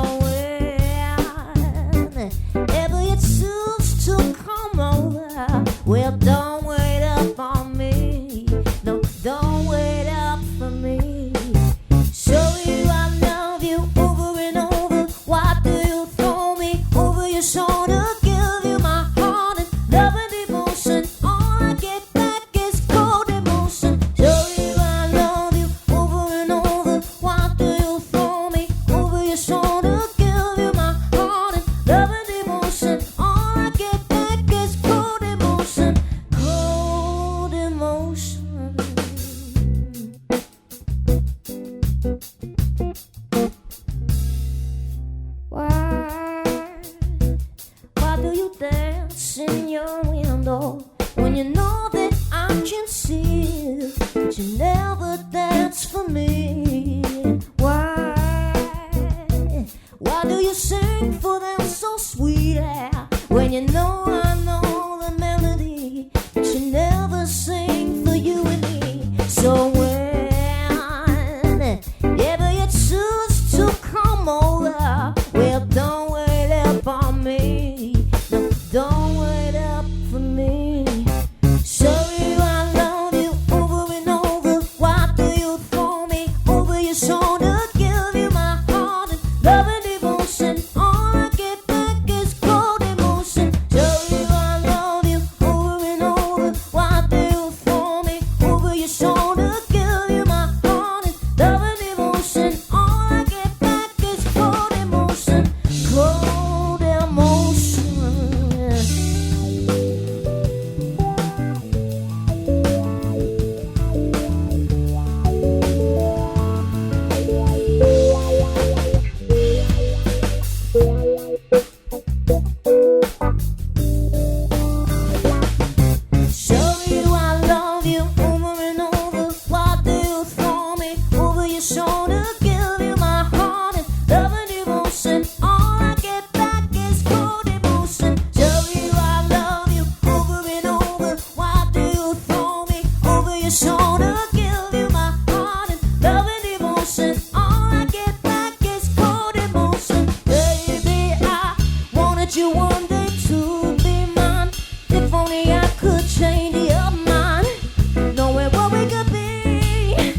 whenever you choose to come over, well, don't wait up on me. No, don't wait up for me. Show you I love you over and over. Why do you throw me over your shoulder? Give you my heart and love and devotion. All I get back is cold emotion. Show you I love you over and over. Why do you throw me over your shoulder? Give you my heart and love and devotion. All I get back is cold emotion. Cold emotion. Why do you dance in your window when you know that I can see you, but you never dance for me? Why do you sing for them so sweet when you know I know the melody, but you never sing for you and me? So whenever you choose to come over, well, don't wait up on me. No, don't wait up for me. Show you I love you over and over. Why do you throw me over your shoulder? Give you my heart and love and devotion. All I get back is cold emotion. Show you I love you over and over. Why do you throw me over your shoulder? Give you my heart and love and devotion. All I get back is cold emotion. Cold emotion. Show you I love you over and over. Why do you throw me over your shoulder? Give you my heart and love and devotion. All I get back is cold emotion. Show you I love you over and over. Why do you throw me over your shoulder? Give you my heart and love and devotion. All I get back is cold emotion. Baby, I wanted you one day to be mine. If only I could change your mind, knowing what we could be.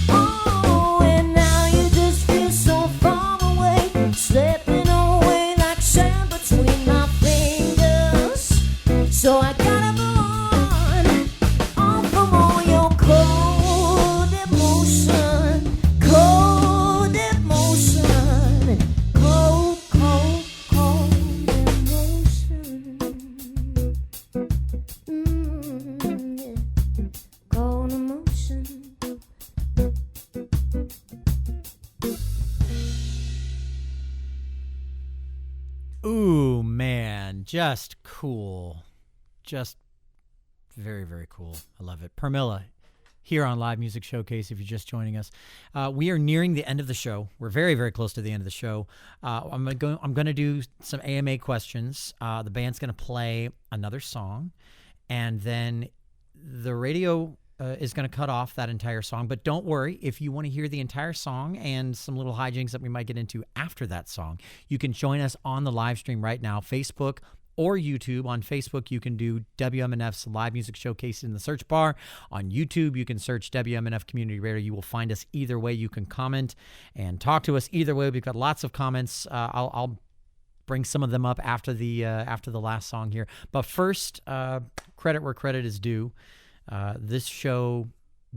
Oh, and now you just feel so far away, slipping away like sand between my fingers. So I gotta go on from all your cold emotion, cold emotion, cold, cold, cold emotion. Yeah. Cold emotion. Ooh, man, just cool. Just very, very cool. I love it. Permilla, here on Live Music Showcase, if you're just joining us. We are nearing the end of the show. We're very, very close to the end of the show. I'm going to do some AMA questions. The band's going to play another song, and then the radio is going to cut off that entire song. But don't worry, if you want to hear the entire song and some little hijinks that we might get into after that song, you can join us on the live stream right now, Facebook or YouTube. On Facebook, you can do WMNF's Live Music Showcase in the search bar. On YouTube, you can search WMNF Community Radio. You will find us either way. You can comment and talk to us either way. We've got lots of comments. I'll bring some of them up after the last song here. But first, credit where credit is due. This show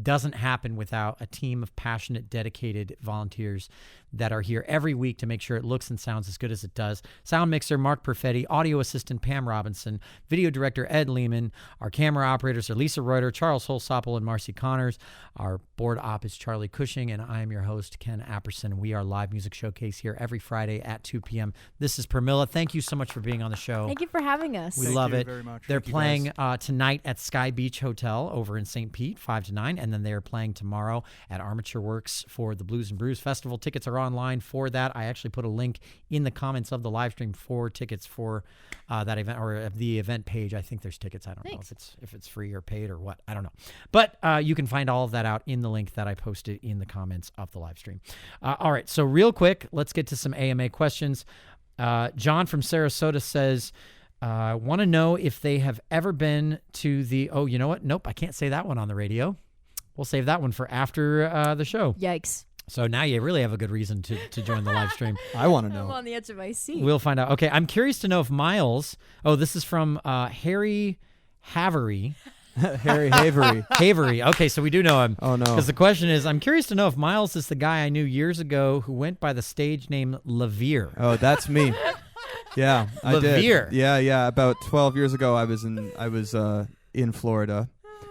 doesn't happen without a team of passionate, dedicated volunteers that are here every week to make sure it looks and sounds as good as it does. Sound mixer Mark Perfetti, audio assistant Pam Robinson, video director Ed Lehman. Our camera operators are Lisa Reuter, Charles Holsopple, and Marcy Connors. Our board op is Charlie Cushing, and I am your host, Ken Apperson. We are Live Music Showcase here every Friday at 2 p.m. This is Permilla. Thank you so much for being on the show. Thank you for having us. We Thank love you it. very much. They're Thank you, playing tonight at Sky Beach Hotel over in St. Pete, 5 to 9, and then they are playing tomorrow at Armature Works for the Blues and Brews Festival. Tickets are online for that. I actually put a link in the comments of the live stream for tickets for that event, or the event page. I think there's tickets. I don't know if it's free or paid or what. I don't know. But you can find all of that out in the link that I posted in the comments of the live stream. All right, so real quick, let's get to some AMA questions. John from Sarasota says, want to know if they have ever been to the, oh, you know what? Nope, I can't say that one on the radio. We'll save that one for after the show. Yikes. So now you really have a good reason to join the live stream. I want to I'm know. on the edge of my seat. We'll find out. Okay, I'm curious to know if Miles, this is from Harry Havery. Harry Havery. Havery. Okay, so we do know him. Oh, no. Because the question is, I'm curious to know if Miles is the guy I knew years ago who went by the stage name Levere. Oh, that's me. Yeah, I Levere. did. Yeah. About 12 years ago, I was in Florida.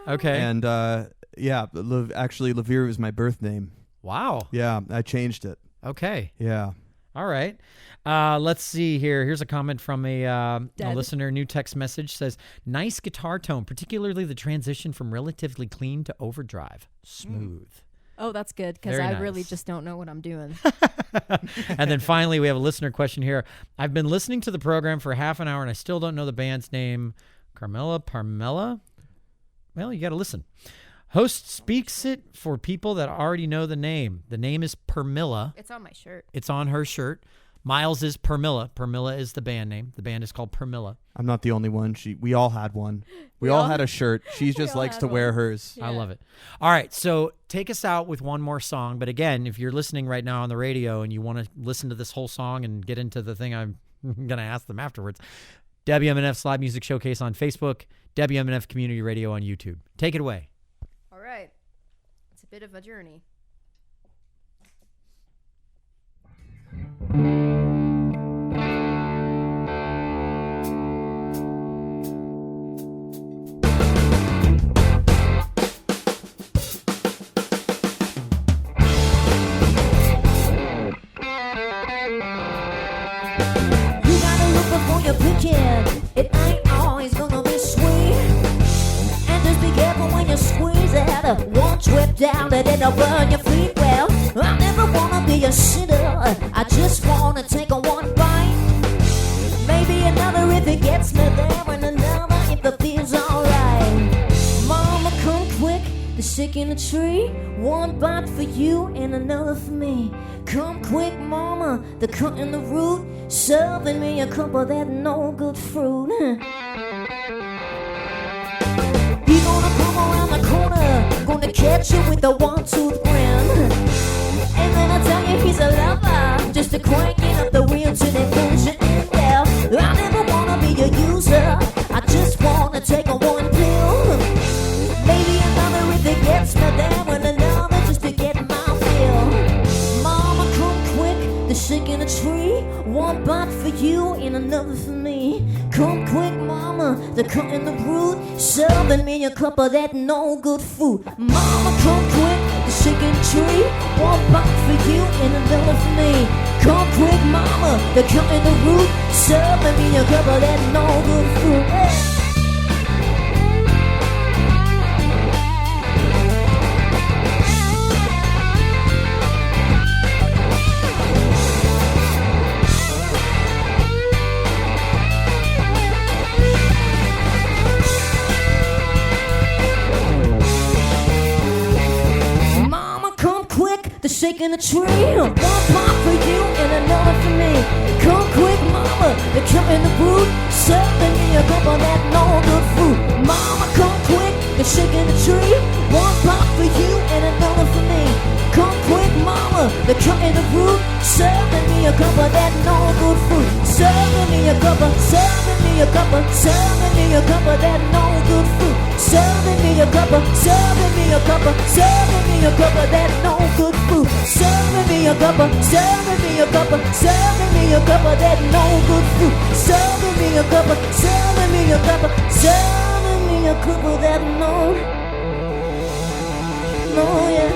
Okay. And actually, Levere was my birth name. Wow. Yeah, I changed it. Okay. Yeah. All right. Let's see here. Here's a comment from a listener. New text message says, nice guitar tone, particularly the transition from relatively clean to overdrive. Smooth. Oh, that's good, because Very I nice. really just don't know what I'm doing. And then finally, we have a listener question here. I've been listening to the program for half an hour, and I still don't know the band's name. Permilla? Well, you got to listen. Host speaks it for people that already know the name. The name is Permilla. It's on my shirt. It's on her shirt. Miles is Permilla. Permilla is the band name. The band is called Permilla. I'm not the only one. We all had one. We all had a shirt. She just all likes had to wear one. hers. Yeah. I love it. All right, so take us out with one more song. But again, if you're listening right now on the radio and you want to listen to this whole song and get into the thing I'm going to ask them afterwards, WMNF's Live Music Showcase on Facebook, WMNF Community Radio on YouTube. Take it away. All right. It's a bit of a journey. It ain't always gonna be sweet. And just be careful when you squeeze it. One trip down and it'll burn your feet. Well, I never wanna be a sinner. I just wanna take a one bite. Maybe another if it gets me there, and another if it feels alright. Mama, come quick, the sick in the tree. One bite for you and another for me. Come quick, mama, the cut in the root. Serving me a cup of that no good fruit. He's gonna come around the corner, gonna catch you with a 1-2 grin. And then I tell you he's a lover, just a cranking up the wheel till they push you in there. I never wanna be a user, I just wanna take a one pill. Maybe another if it gets me there, and another just to get my fill. Mama, come quick, the sick in a tree. One bite for you and another for me. Come quick, mama, the cut in the root. Serving me a cup of that no good food. Mama, come quick, the sick in the tree. One bite for you and another for me. Come quick, mama, the cut in the root. Serving me a cup of that no good food. Hey. Shaking a tree, one pot for you and another for me. Come quick, mama, they're cutting the brood, serving no good food. Serving me a cup of, serving me a cup of, serving me a cup of that no good food. Serving me a cup of, serving me a cup of, serving me a cup of that no good food. Serving me a cup of, serving me a cup of, serving me a cup of that no good food. Serving me a cup of, serving me a cup of, serving me a cup of that no, no, yeah.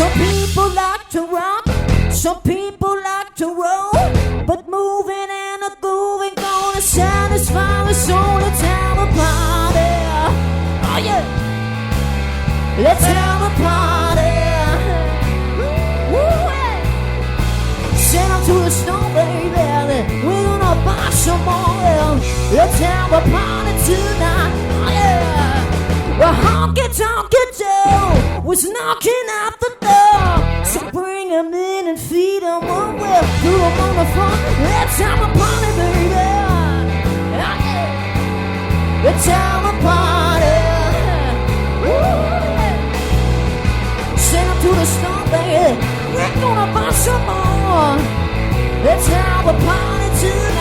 Some people like to rock, some people like to roll, but moving and a grooving gonna satisfy us all. Let's have a party, oh yeah, let's have a party. Woo, yeah. Send them to the snow, baby, we're gonna buy some more. Let's have a party tonight, oh yeah. Well, honky tonky Joe was knocking out the door, so bring him in and feed him one well, threw him on the front. Let's have a party, baby. Let's have a party. Send him to the store, baby. We're gonna buy some more. Let's have a party tonight.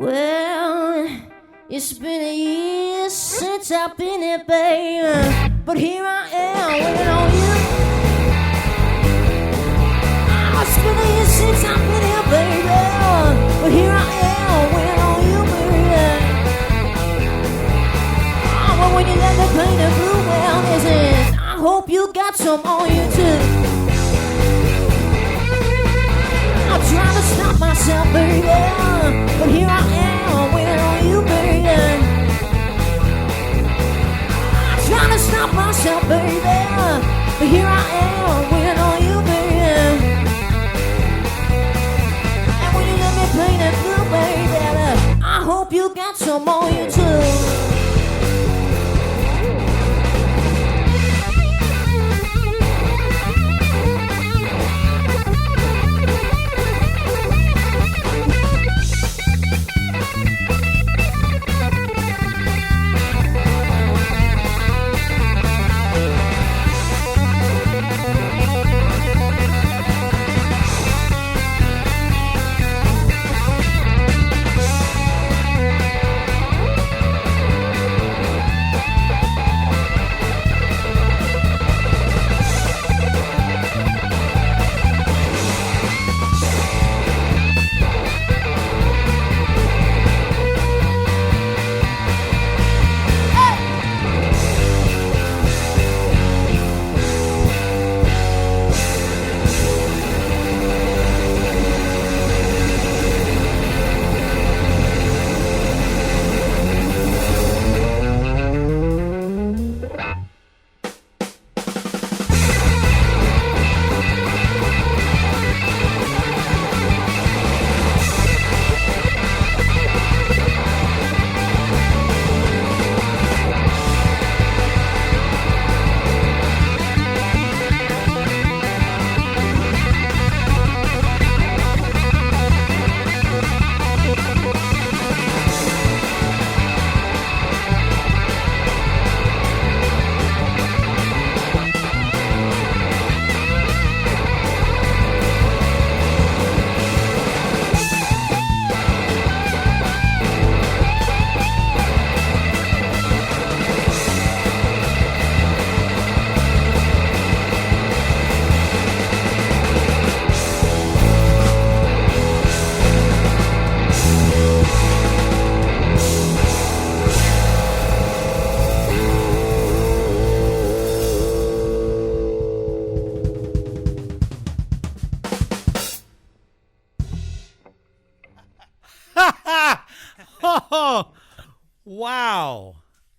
Well, it's been a year since I've been here, baby, but here I am waiting on you. Oh, it's been a year since I've been here, baby, but here I am waiting on you, baby. Oh, well, when you let me paint the blue, well, listen, I hope you got some on you too. I'm trying to stop myself, baby, but here I am waiting on you, baby. I'm trying to stop myself, baby, but here I am waiting on you, baby. And when you let me paint it blue, baby, I hope you got some on you too.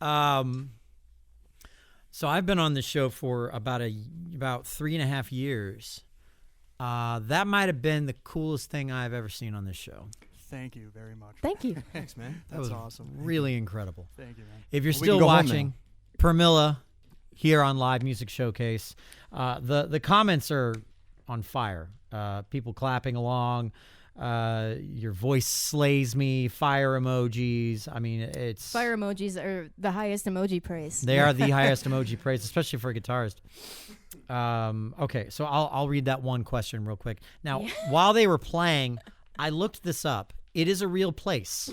So I've been on this show for about 3.5 years. That might have been the coolest thing I've ever seen on this show. Thank you very much. Thank you. Thanks, man. That was awesome. Really incredible. Thank you, man. If you're Well, we still can go home watching, Permilla here on Live Music Showcase, the comments are on fire. People clapping along. Your voice slays me. Fire emojis. I mean, it's Fire emojis are the highest emoji praise. They are the highest emoji praise, especially for a guitarist. Okay, so I'll read that one question real quick. Now, while they were playing, I looked this up. It is a real place.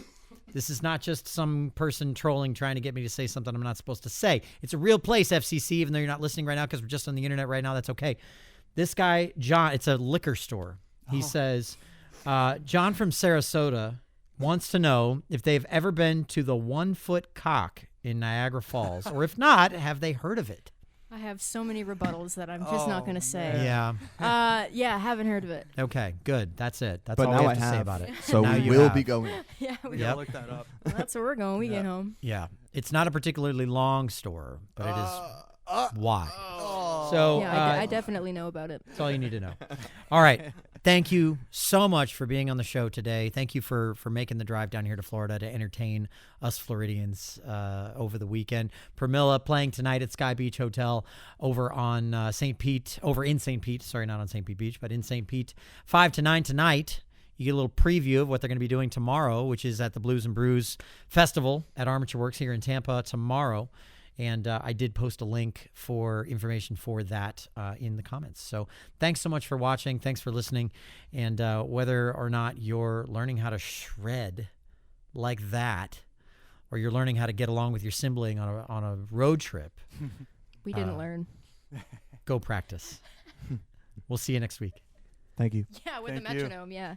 This is not just some person trolling trying to get me to say something I'm not supposed to say. It's a real place, FCC, even though you're not listening right now because we're just on the internet right now. That's okay. This guy, John, it's a liquor store. He says, John from Sarasota wants to know if they've ever been to the 1 Foot Cock in Niagara Falls, or if not, have they heard of it? I have so many rebuttals that I'm just not going to say. Yeah. Yeah, haven't heard of it. Okay, good. That's it. That's But all now we I have to say have. about it. So Now we you will have. be going. Yeah, we We Yep. gotta look that up. that's where we're going. We get home. Yeah. It's not a particularly long store, but it is why. So Yeah, I definitely know about it. that's all you need to know. All right. Thank you so much for being on the show today. Thank you for making the drive down here to Florida to entertain us Floridians over the weekend. Permilla playing tonight at Sky Beach Hotel over on St. Pete, over in St. Pete. Sorry, not on St. Pete Beach, but in St. Pete. 5 to 9 tonight. You get a little preview of what they're going to be doing tomorrow, which is at the Blues and Brews Festival at Armature Works here in Tampa tomorrow. And I did post a link for information for that in the comments. So thanks so much for watching. Thanks for listening. And whether or not you're learning how to shred like that, or you're learning how to get along with your sibling on a road trip, We didn't learn. go practice. We'll see you next week. Thank you. Yeah, with Thank the you. metronome, yeah.